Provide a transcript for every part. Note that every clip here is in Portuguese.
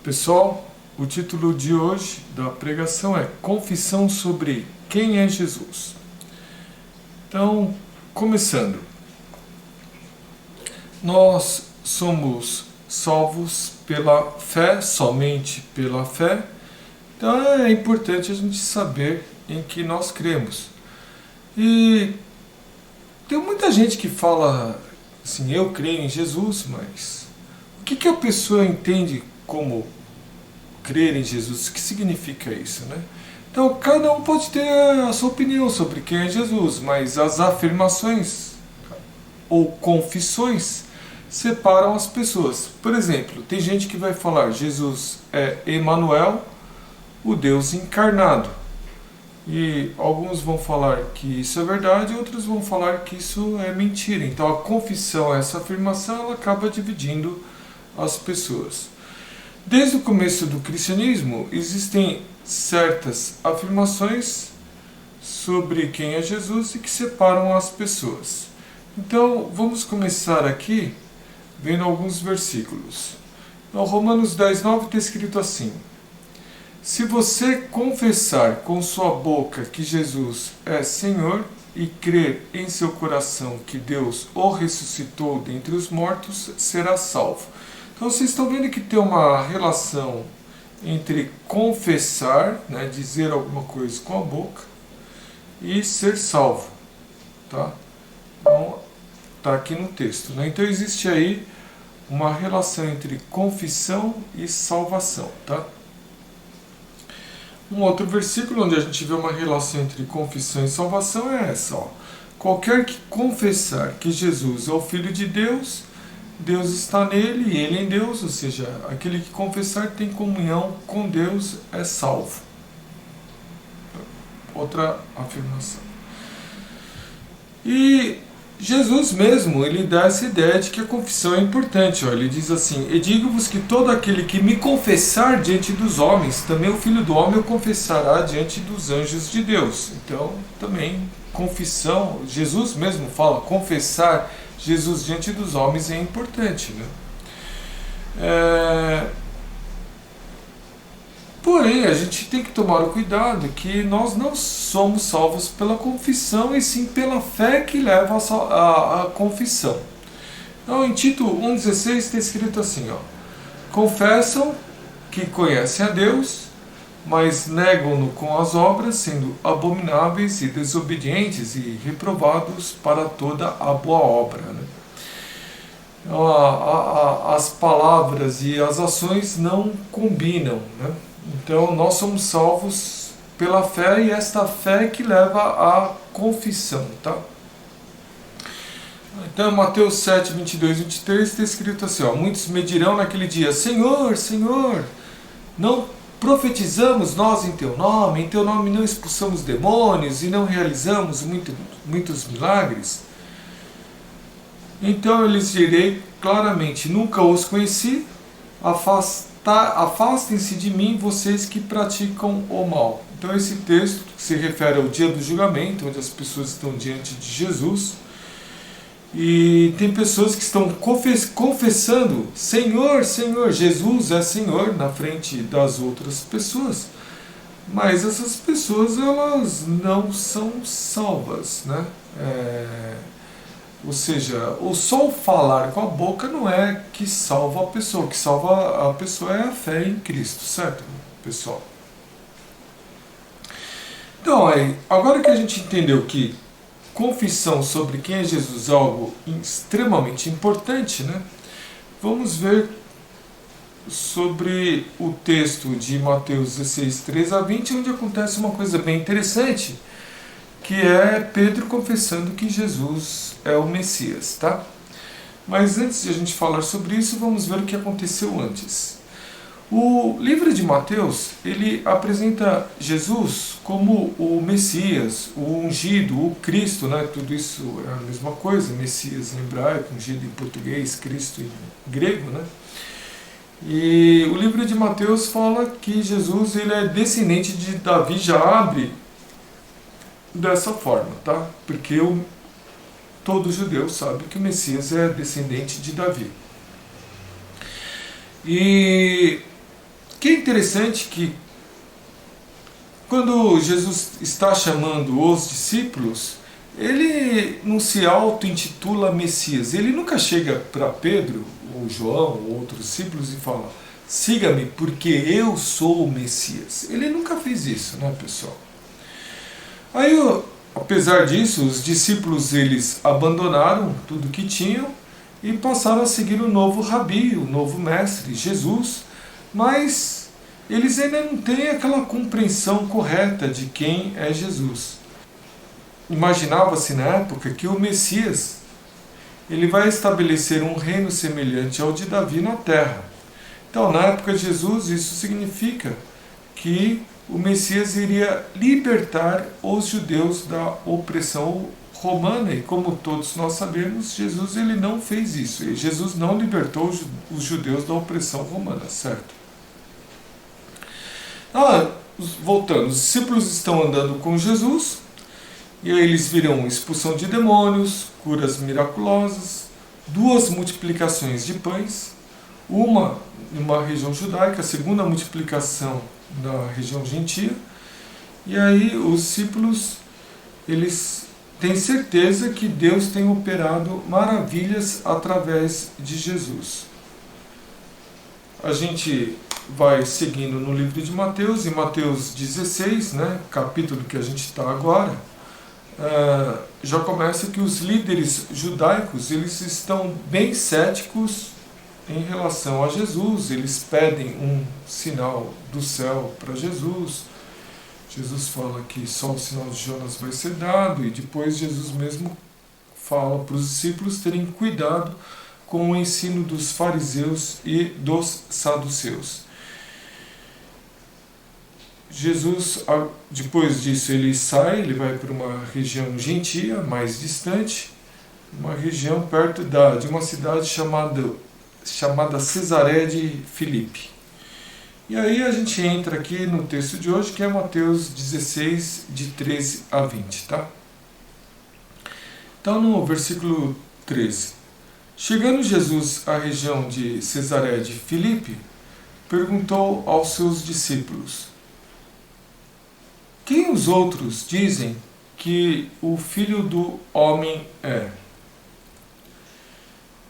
Pessoal, o título de hoje da pregação é Confissão sobre quem é Jesus. Então, começando, nós somos salvos pela fé, somente pela fé. Então é importante a gente saber em que nós cremos. E tem muita gente que fala assim, eu creio em Jesus, mas o que a pessoa entende como crer em Jesus? O que significa isso, né? Então, cada um pode ter a sua opinião sobre quem é Jesus, mas as afirmações ou confissões separam as pessoas. Por exemplo, tem gente que vai falar Jesus é Emanuel, o Deus encarnado. E alguns vão falar que isso é verdade, outros vão falar que isso é mentira. Então a confissão, essa afirmação, ela acaba dividindo as pessoas. Desde o começo do cristianismo, existem certas afirmações sobre quem é Jesus e que separam as pessoas. Então, vamos começar aqui vendo alguns versículos. No Romanos 10:9 está escrito assim: se você confessar com sua boca que Jesus é Senhor e crer em seu coração que Deus o ressuscitou dentre os mortos, será salvo. Então vocês estão vendo que tem uma relação entre confessar, né, dizer alguma coisa com a boca, e ser salvo. Tá? Então, está aqui no texto. Né? Então existe aí uma relação entre confissão e salvação. Tá? Um outro versículo onde a gente vê uma relação entre confissão e salvação é essa. Ó. Qualquer que confessar que Jesus é o Filho de Deus, Deus está nele e ele em Deus, ou seja, aquele que confessar tem comunhão com Deus é salvo. Outra afirmação. E Jesus mesmo, ele dá essa ideia de que a confissão é importante. Ó. Ele diz assim, e digo-vos que todo aquele que me confessar diante dos homens, também o Filho do Homem o confessará diante dos anjos de Deus. Então, também, confissão, Jesus mesmo fala, confessar Jesus diante dos homens é importante. Né? Porém, a gente tem que tomar o cuidado que nós não somos salvos pela confissão, e sim pela fé que leva a confissão. Então, em Tito 1,16 está escrito assim, ó, confessam que conhecem a Deus, mas negam-no com as obras, sendo abomináveis e desobedientes e reprovados para toda a boa obra. Né? Então, as palavras e as ações não combinam. Né? Então, nós somos salvos pela fé, e esta fé que leva à confissão. Tá? Então, Mateus 7, 22 e 23 está escrito assim, ó, muitos me dirão naquele dia, Senhor, Senhor, não profetizamos nós em teu nome não expulsamos demônios e não realizamos muitos milagres? Então eu lhes direi claramente, nunca os conheci, afastem-se de mim, vocês que praticam o mal. Então esse texto se refere ao dia do julgamento, onde as pessoas estão diante de Jesus, e tem pessoas que estão confessando, Senhor, Senhor, Jesus é Senhor, na frente das outras pessoas. Mas essas pessoas, elas não são salvas. Né? Ou seja, o só falar com a boca não é que salva a pessoa. O que salva a pessoa é a fé em Cristo, certo, pessoal? Então, agora que a gente entendeu que confissão sobre quem é Jesus é algo extremamente importante, né? Vamos ver sobre o texto de Mateus 16, 3 a 20, onde acontece uma coisa bem interessante, que é Pedro confessando que Jesus é o Messias. Tá? Mas antes de a gente falar sobre isso, vamos ver o que aconteceu antes. O livro de Mateus, ele apresenta Jesus como o Messias, o ungido, o Cristo, né? Tudo isso é a mesma coisa, Messias em hebraico, ungido em português, Cristo em grego, né? E o livro de Mateus fala que Jesus, ele é descendente de Davi, já abre dessa forma, tá? Porque todo judeu sabe que o Messias é descendente de Davi. E que é interessante que quando Jesus está chamando os discípulos, ele não se auto-intitula Messias. Ele nunca chega para Pedro, ou João, ou outros discípulos e fala: siga-me porque eu sou o Messias. Ele nunca fez isso, né, pessoal? Aí, apesar disso, os discípulos eles abandonaram tudo que tinham e passaram a seguir o novo rabi, o novo mestre, Jesus, mas eles ainda não têm aquela compreensão correta de quem é Jesus. Imaginava-se na época que o Messias ele vai estabelecer um reino semelhante ao de Davi na terra. Então, na época de Jesus, isso significa que o Messias iria libertar os judeus da opressão romana, e como todos nós sabemos, Jesus ele não fez isso. Jesus não libertou os judeus da opressão romana, certo? Voltando, os discípulos estão andando com Jesus, e aí eles viram expulsão de demônios, curas miraculosas, 2 multiplicações de pães, uma em uma região judaica, a segunda multiplicação na região gentia, e aí os discípulos eles têm certeza que Deus tem operado maravilhas através de Jesus. A gente vai seguindo no livro de Mateus, em Mateus 16, né, capítulo que a gente está agora, já começa que os líderes judaicos eles estão bem céticos em relação a Jesus. Eles pedem um sinal do céu para Jesus. Jesus fala que só o sinal de Jonas vai ser dado, e depois Jesus mesmo fala para os discípulos terem cuidado com o ensino dos fariseus e dos saduceus. Jesus, depois disso, ele sai, ele vai para uma região gentia, mais distante, uma região perto de uma cidade chamada Cesareia de Filipe. E aí a gente entra aqui no texto de hoje, que é Mateus 16, de 13 a 20, tá? Então, no versículo 13. Chegando Jesus à região de Cesareia de Filipe, perguntou aos seus discípulos: quem os outros dizem que o Filho do Homem é?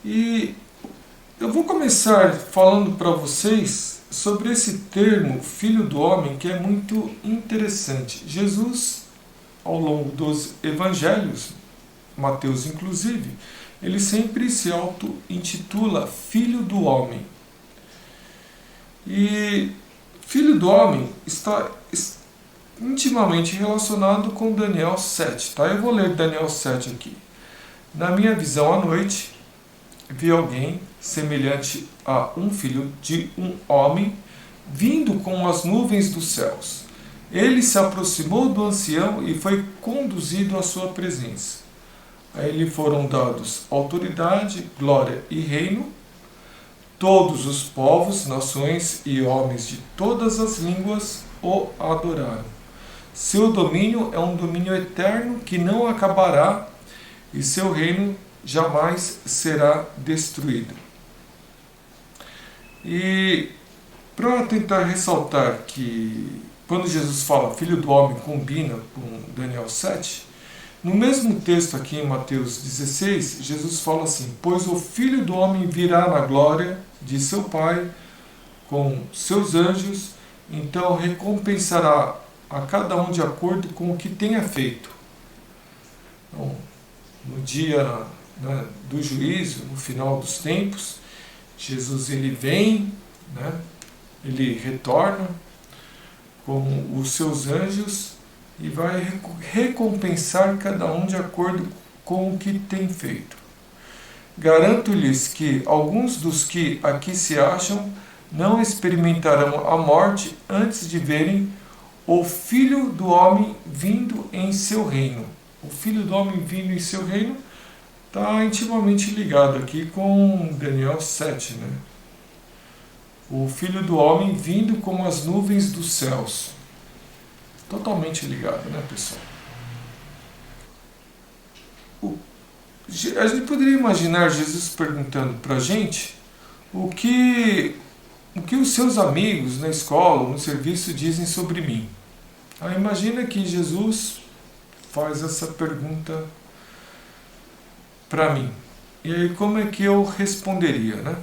E eu vou começar falando para vocês sobre esse termo, Filho do Homem, que é muito interessante. Jesus, ao longo dos evangelhos, Mateus inclusive, ele sempre se auto-intitula Filho do Homem. E Filho do Homem está intimamente relacionado com Daniel 7. Tá? Eu vou ler Daniel 7 aqui. Na minha visão à noite, vi alguém semelhante a um filho de um homem vindo com as nuvens dos céus. Ele se aproximou do ancião e foi conduzido à sua presença. A ele foram dados autoridade, glória e reino. Todos os povos, nações e homens de todas as línguas o adoraram. Seu domínio é um domínio eterno que não acabará, e seu reino jamais será destruído. E para tentar ressaltar que quando Jesus fala Filho do Homem combina com Daniel 7, no mesmo texto aqui em Mateus 16, Jesus fala assim: pois o Filho do Homem virá na glória de seu Pai com seus anjos, então recompensará a cada um de acordo com o que tenha feito. Então, no dia, né, do juízo, no final dos tempos, Jesus ele vem, né, ele retorna com os seus anjos e vai recompensar cada um de acordo com o que tem feito. Garanto-lhes que alguns dos que aqui se acham não experimentarão a morte antes de verem o Filho do Homem vindo em seu reino. O Filho do Homem vindo em seu reino está intimamente ligado aqui com Daniel 7, né? O Filho do Homem vindo como as nuvens dos céus. Totalmente ligado, né, pessoal? A gente poderia imaginar Jesus perguntando para a gente o que o que os seus amigos na escola, no serviço dizem sobre mim? Imagina que Jesus faz essa pergunta para mim. E aí como é que eu responderia, né?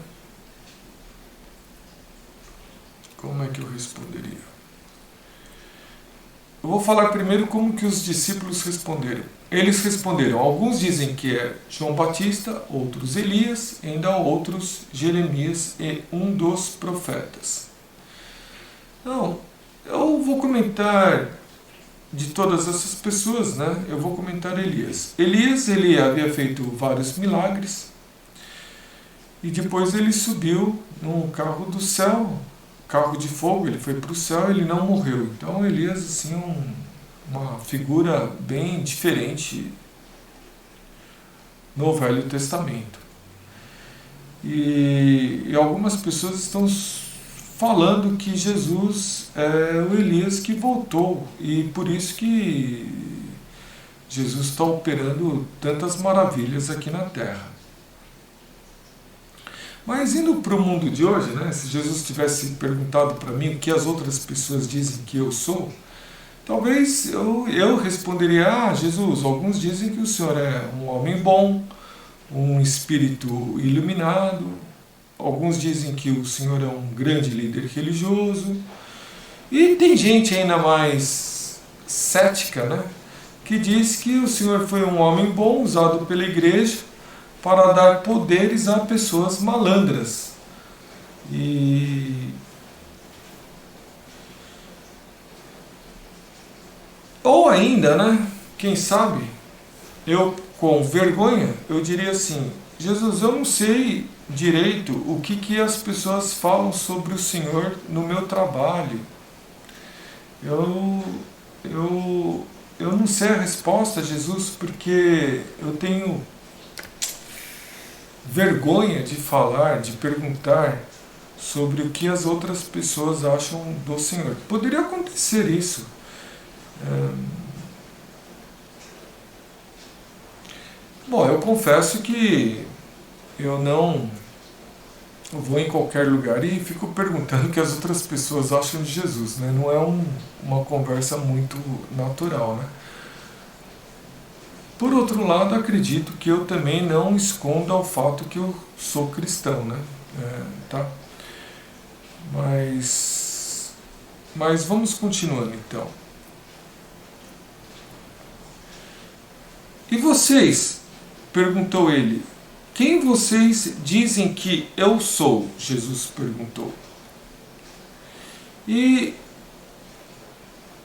Como é que eu responderia? Eu vou falar primeiro como que os discípulos responderam. Eles responderam, alguns dizem que é João Batista, outros Elias, ainda outros Jeremias e um dos profetas. Então, eu vou comentar de todas essas pessoas, né? Eu vou comentar Elias. Elias, ele havia feito vários milagres e depois ele subiu num carro do céu, carro de fogo, ele foi para o céu e ele não morreu. Então Elias, assim, uma figura bem diferente no Velho Testamento. E algumas pessoas estão falando que Jesus é o Elias que voltou e por isso que Jesus está operando tantas maravilhas aqui na Terra. Mas indo para o mundo de hoje, né, se Jesus tivesse perguntado para mim o que as outras pessoas dizem que eu sou, talvez eu responderia, Jesus, alguns dizem que o Senhor é um homem bom, um espírito iluminado, alguns dizem que o Senhor é um grande líder religioso, e tem gente ainda mais cética, né, que diz que o Senhor foi um homem bom usado pela igreja para dar poderes a pessoas malandras. Ou ainda, né, quem sabe, eu com vergonha, eu diria assim, Jesus, eu não sei direito o que as pessoas falam sobre o Senhor no meu trabalho. Eu não sei a resposta, Jesus, porque eu tenho vergonha de falar, de perguntar sobre o que as outras pessoas acham do Senhor. Poderia acontecer isso. Bom, eu confesso que eu vou em qualquer lugar e fico perguntando o que as outras pessoas acham de Jesus, né? Não é uma conversa muito natural, né? Por outro lado, acredito que eu também não esconda o fato que eu sou cristão, né? Tá? Mas vamos continuando então. E vocês? Perguntou ele. Quem vocês dizem que eu sou? Jesus perguntou. E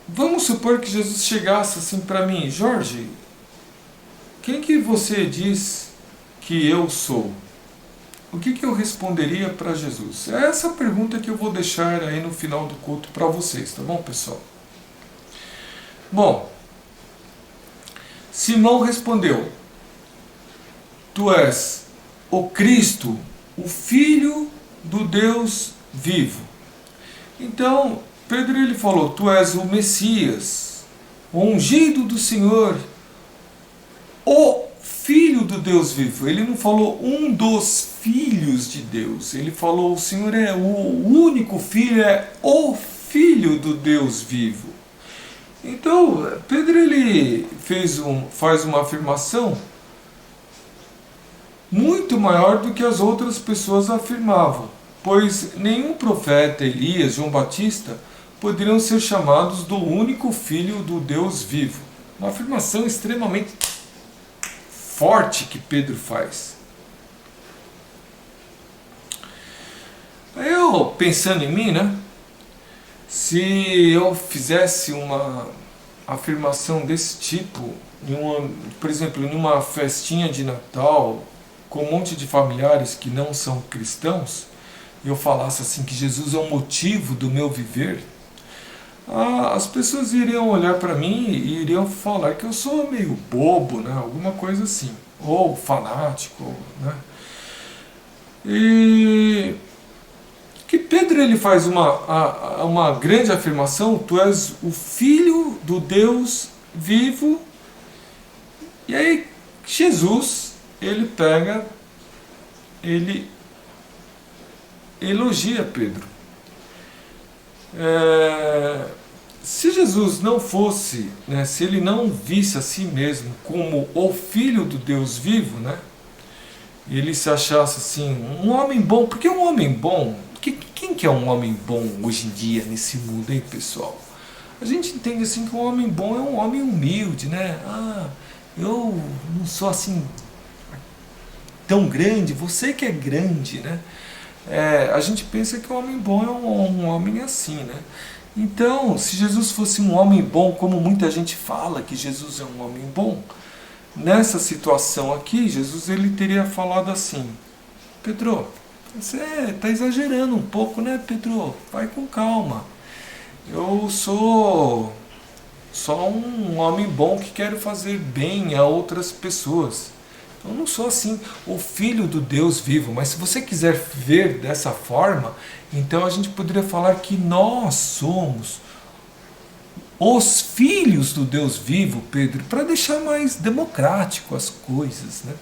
vamos supor que Jesus chegasse assim para mim, Jorge, quem que você diz que eu sou? O que eu responderia para Jesus? É essa pergunta que eu vou deixar aí no final do culto para vocês, tá bom, pessoal? Bom, Simão respondeu, tu és o Cristo, o Filho do Deus vivo. Então, Pedro ele falou, tu és o Messias, o ungido do Senhor, o Filho do Deus vivo. Ele não falou um dos filhos de Deus, ele falou o Senhor é o único Filho, é o Filho do Deus vivo. Então, Pedro ele faz uma afirmação muito maior do que as outras pessoas afirmavam, pois nenhum profeta, Elias, João Batista, poderiam ser chamados do único Filho do Deus vivo. Uma afirmação extremamente forte que Pedro faz. Eu, pensando em mim, né? Se eu fizesse uma afirmação desse tipo, por exemplo, em uma festinha de Natal, com um monte de familiares que não são cristãos, e eu falasse assim que Jesus é o motivo do meu viver, as pessoas iriam olhar para mim e iriam falar que eu sou meio bobo, né? Alguma coisa assim, ou fanático, né? E que Pedro ele faz uma grande afirmação, tu és o Filho do Deus vivo, e aí Jesus ele elogia Pedro, É, se Jesus não fosse, né, se ele não visse a si mesmo como o Filho do Deus vivo, né, ele se achasse assim, um homem bom, porque um homem bom, quem que é um homem bom hoje em dia nesse mundo, hein, pessoal? A gente entende assim que um homem bom é um homem humilde, né? Ah, eu não sou assim tão grande, você que é grande, né? A gente pensa que o homem bom é um homem assim, né? Então, se Jesus fosse um homem bom, como muita gente fala que Jesus é um homem bom, nessa situação aqui, Jesus ele teria falado assim: Pedro, você está exagerando um pouco, né, Pedro? Vai com calma. Eu sou só um homem bom que quero fazer bem a outras pessoas. Eu não sou assim, o filho do Deus vivo, mas se você quiser ver dessa forma, então a gente poderia falar que nós somos os filhos do Deus vivo, Pedro, para deixar mais democrático as coisas, né?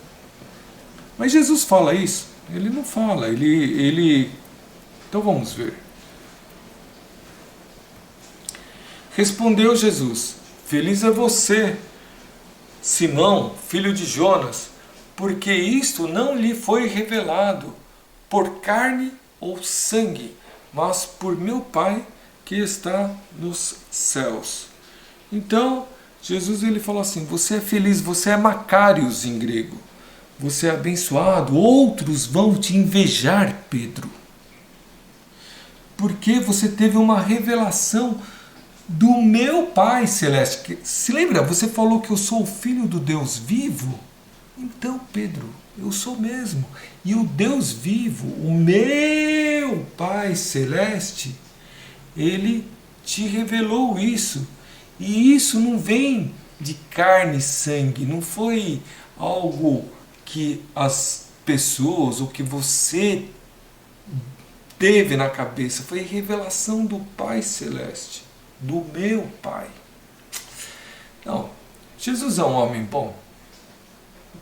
Mas Jesus fala isso? Ele não fala, ele... Então vamos ver. Respondeu Jesus: Feliz é você, Simão, filho de Jonas, porque isto não lhe foi revelado por carne ou sangue, mas por meu Pai que está nos céus. Então, Jesus ele falou assim: você é feliz, você é Macários em grego, você é abençoado, outros vão te invejar, Pedro, porque você teve uma revelação do meu Pai Celeste. Se lembra, você falou que eu sou o Filho do Deus vivo? Então, Pedro, eu sou mesmo. E o Deus vivo, o meu Pai Celeste, ele te revelou isso. E isso não vem de carne e sangue, não foi algo que as pessoas, ou que você teve na cabeça, foi revelação do Pai Celeste, do meu Pai. Não, Jesus é um homem bom.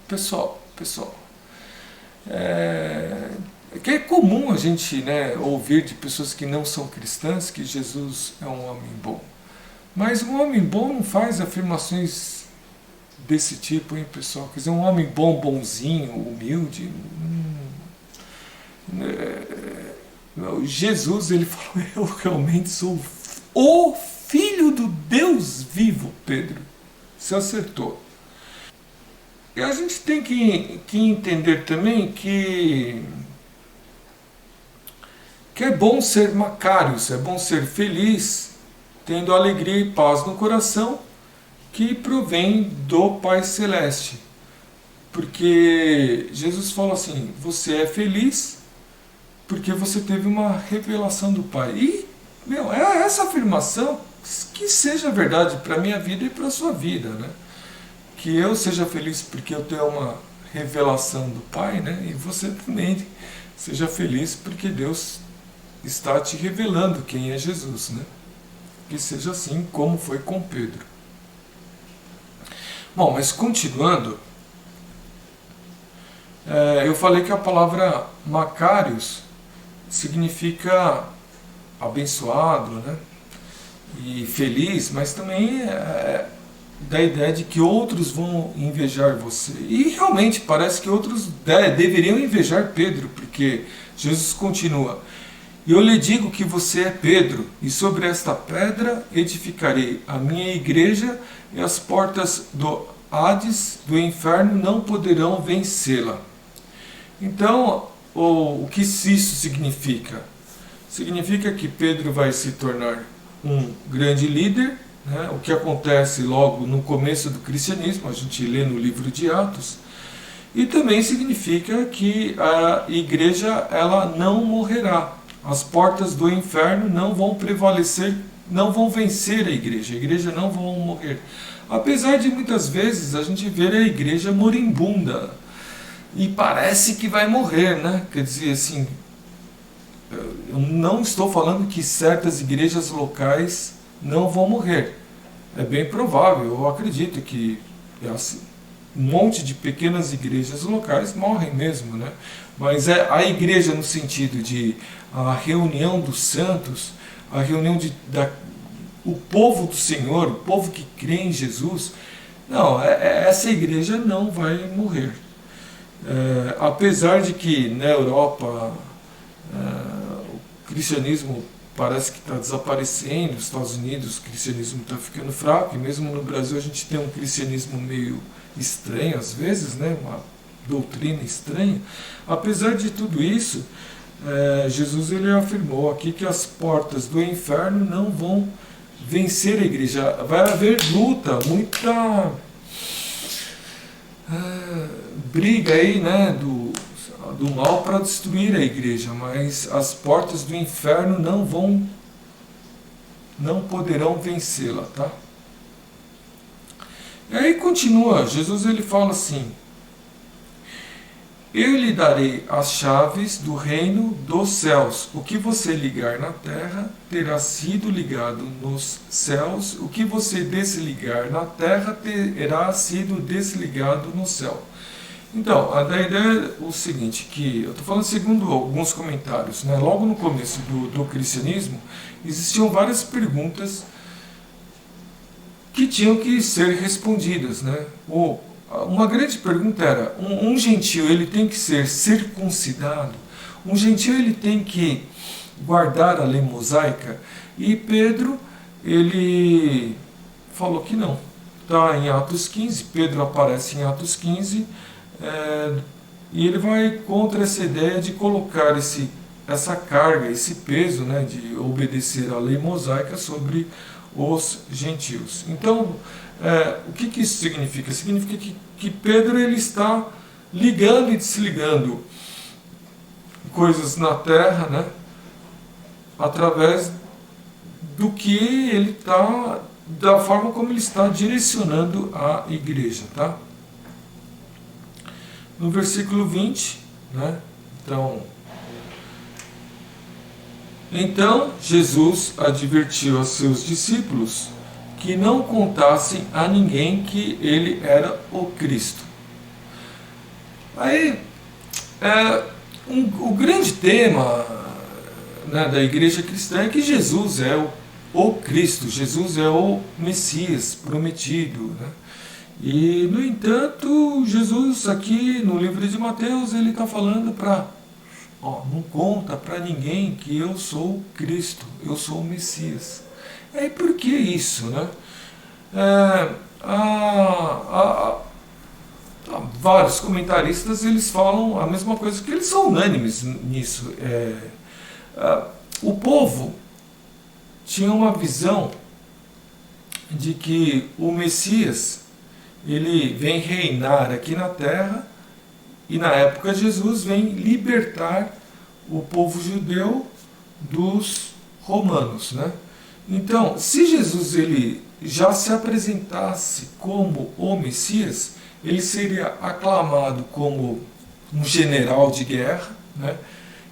Pessoal, que é comum a gente, né, ouvir de pessoas que não são cristãs que Jesus é um homem bom. Mas um homem bom não faz afirmações desse tipo, hein, pessoal? Quer dizer, um homem bom, bonzinho, humilde. Jesus, ele falou: eu realmente sou o Filho do Deus vivo, Pedro. Você acertou. E a gente tem que entender também que é bom ser Macários, é bom ser feliz, tendo alegria e paz no coração, que provém do Pai Celeste. Porque Jesus fala assim: você é feliz porque você teve uma revelação do Pai. E, é essa afirmação que seja verdade para a minha vida e para a sua vida, né? Que eu seja feliz porque eu tenho uma revelação do Pai, né? E você também seja feliz porque Deus está te revelando quem é Jesus, né? Que seja assim como foi com Pedro. Bom, mas continuando, eu falei que a palavra Macários significa abençoado, né? E feliz, mas também da ideia de que outros vão invejar você. E realmente parece que outros deveriam invejar Pedro, porque Jesus continua: e eu lhe digo que você é Pedro, e sobre esta pedra edificarei a minha igreja, e as portas do Hades, do inferno, não poderão vencê-la. Então, o que isso significa? Significa que Pedro vai se tornar um grande líder, né? O que acontece logo no começo do cristianismo, a gente lê no livro de Atos. E também significa que a igreja ela não morrerá. As portas do inferno não vão prevalecer, não vão vencer a igreja não vai morrer. Apesar de muitas vezes a gente ver a igreja moribunda e parece que vai morrer, né? Quer dizer assim, eu não estou falando que certas igrejas locais não vão morrer. É bem provável, eu acredito que um monte de pequenas igrejas locais morrem mesmo, né? Mas a igreja no sentido de a reunião dos santos, a reunião o povo do Senhor, o povo que crê em Jesus. Não, essa igreja não vai morrer. Apesar de que na Europa o cristianismo parece que está desaparecendo, nos Estados Unidos o cristianismo está ficando fraco, e mesmo no Brasil a gente tem um cristianismo meio estranho às vezes, né? Uma doutrina estranha. Apesar de tudo isso, Jesus ele afirmou aqui que as portas do inferno não vão vencer a igreja. Vai haver luta, muita briga aí, né, do mal para destruir a igreja, mas as portas do inferno não poderão vencê-la, tá? E aí continua, Jesus ele fala assim: eu lhe darei as chaves do reino dos céus. O que você ligar na terra terá sido ligado nos céus. O que você desligar na terra terá sido desligado no céu. Então, a ideia é o seguinte, que eu estou falando segundo alguns comentários, né? Logo no começo do cristianismo, existiam várias perguntas que tinham que ser respondidas, né? Uma grande pergunta era: um gentio ele tem que ser circuncidado? Um gentio ele tem que guardar a lei mosaica? E Pedro ele falou que não. Está em Atos 15, Pedro aparece em Atos 15, e ele vai contra essa ideia de colocar essa carga, esse peso, né, de obedecer à lei mosaica sobre os gentios. Então, o que isso significa? Significa que Pedro ele está ligando e desligando coisas na terra, né, através do que ele está, da forma como ele está direcionando a igreja, tá? No versículo 20, né, então Jesus advertiu a seus discípulos que não contassem a ninguém que ele era o Cristo. Aí, o grande tema, né, da igreja cristã é que Jesus é o Cristo, Jesus é o Messias prometido, né? E, no entanto, Jesus aqui no livro de Mateus, ele está falando não conta para ninguém que eu sou Cristo, eu sou o Messias. E por que isso, né? Vários comentaristas eles falam a mesma coisa, que eles são unânimes nisso. O povo tinha uma visão de que o Messias ele vem reinar aqui na terra, e na época Jesus vem libertar o povo judeu dos romanos, né? Então, se Jesus ele já se apresentasse como o Messias, ele seria aclamado como um general de guerra, né?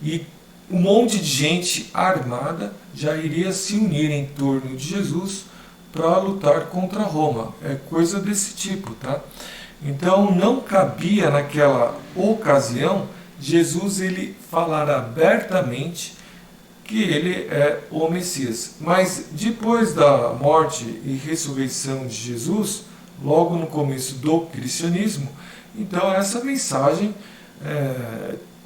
E um monte de gente armada já iria se unir em torno de Jesus para lutar contra Roma. É coisa desse tipo, tá? Então não cabia naquela ocasião Jesus ele falar abertamente que ele é o Messias. Mas depois da morte e ressurreição de Jesus, logo no começo do cristianismo, então essa mensagem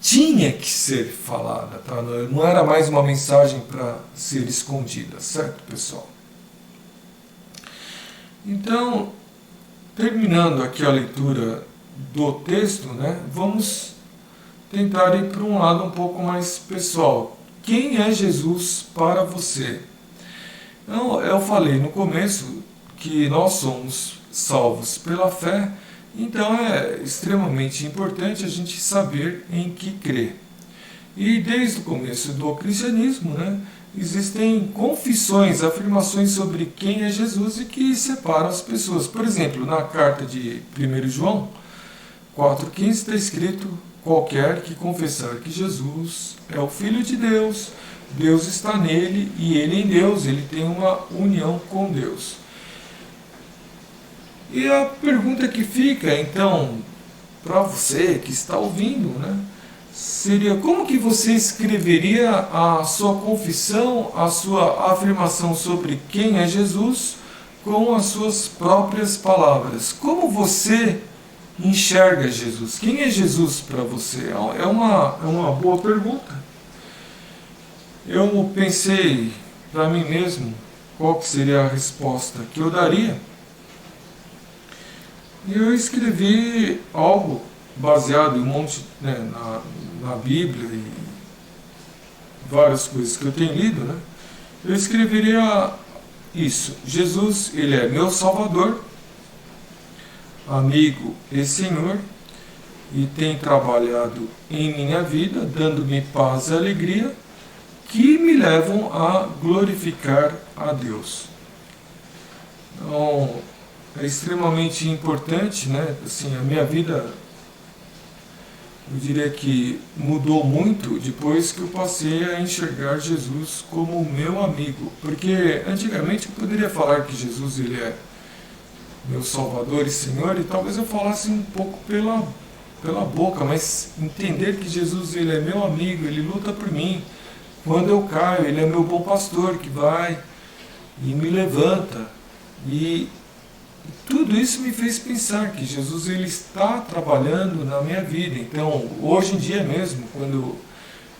tinha que ser falada, tá? Não era mais uma mensagem para ser escondida, certo, pessoal? Então, terminando aqui a leitura do texto, né, vamos tentar ir para um lado um pouco mais pessoal. Quem é Jesus para você? Então, eu falei no começo que nós somos salvos pela fé, então é extremamente importante a gente saber em que crer. E desde o começo do cristianismo, né, existem confissões, afirmações sobre quem é Jesus e que separam as pessoas. Por exemplo, na carta de 1 João 4,15 está escrito: qualquer que confessar que Jesus é o Filho de Deus, Deus está nele e ele em Deus, ele tem uma união com Deus. E a pergunta que fica, então, para você que está ouvindo, né, seria como que você escreveria a sua confissão, a sua afirmação sobre quem é Jesus com as suas próprias palavras. Como você enxerga Jesus? Quem é Jesus para você? É uma boa pergunta. Eu pensei para mim mesmo qual que seria a resposta que eu daria. E eu escrevi algo baseado em um monte, né, na Bíblia e várias coisas que eu tenho lido, né? Eu escreveria isso: Jesus, ele é meu Salvador, amigo e Senhor, e tem trabalhado em minha vida, dando-me paz e alegria, que me levam a glorificar a Deus. Então, é extremamente importante, né? Assim, a minha vida, eu diria que mudou muito depois que eu passei a enxergar Jesus como meu amigo. Porque antigamente eu poderia falar que Jesus, ele é meu Salvador e Senhor, e talvez eu falasse um pouco pela boca, mas entender que Jesus, ele é meu amigo, ele luta por mim. Quando eu caio, ele é meu bom pastor que vai e me levanta. E tudo isso me fez pensar que Jesus, ele está trabalhando na minha vida. Então, hoje em dia mesmo, quando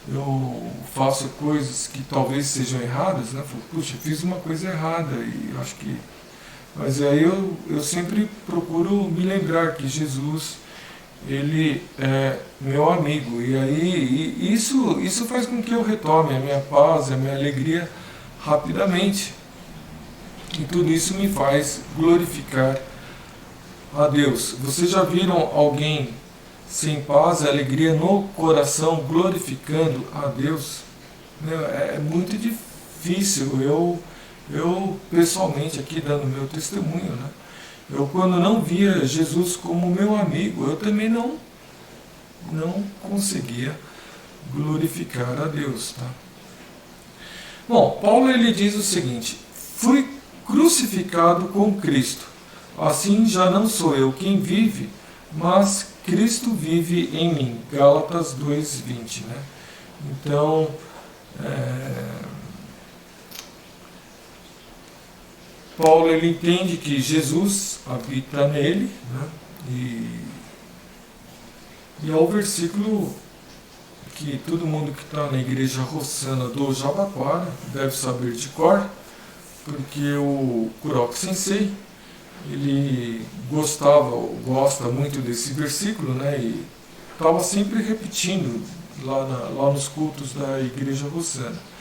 eu faço coisas que talvez sejam erradas, né? Falo, puxa, fiz uma coisa errada e acho que... Mas aí eu sempre procuro me lembrar que Jesus, ele é meu amigo. E aí isso faz com que eu retome a minha paz, a minha alegria rapidamente. E tudo isso me faz glorificar a Deus. Vocês já viram alguém sem paz e alegria no coração glorificando a Deus? É muito difícil. Eu pessoalmente aqui dando meu testemunho, né? Eu, quando não via Jesus como meu amigo, eu também não conseguia glorificar a Deus, tá? Bom, Paulo, ele diz o seguinte: fui crucificado com Cristo, assim já não sou eu quem vive, mas Cristo vive em mim. Gálatas 2:20, né? Então, Paulo, ele entende que Jesus habita nele, né? E é o versículo que todo mundo que está na igreja roçana do Jabaquara deve saber de cor, porque o Kuroki Sensei, ele gosta muito desse versículo, né? E estava sempre repetindo lá nos cultos da igreja roçana.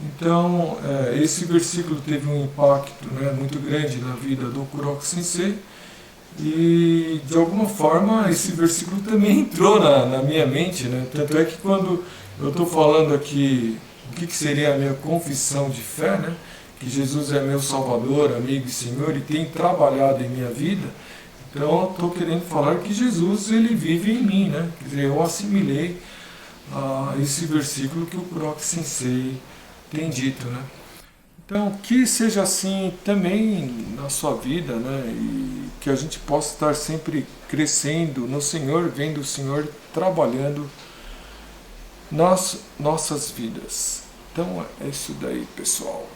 Então, esse versículo teve um impacto, né, muito grande na vida do Kuroki Sensei, e de alguma forma esse versículo também entrou na minha mente, né? Tanto é que quando eu estou falando aqui o que seria a minha confissão de fé, né, que Jesus é meu Salvador, amigo e Senhor, e tem trabalhado em minha vida, então eu estou querendo falar que Jesus, ele vive em mim, né? Quer dizer, eu assimilei esse versículo que o Kuroki Sensei tem dito, né? Então, que seja assim também na sua vida, né? E que a gente possa estar sempre crescendo no Senhor, vendo o Senhor trabalhando nas nossas vidas. Então, é isso daí, pessoal.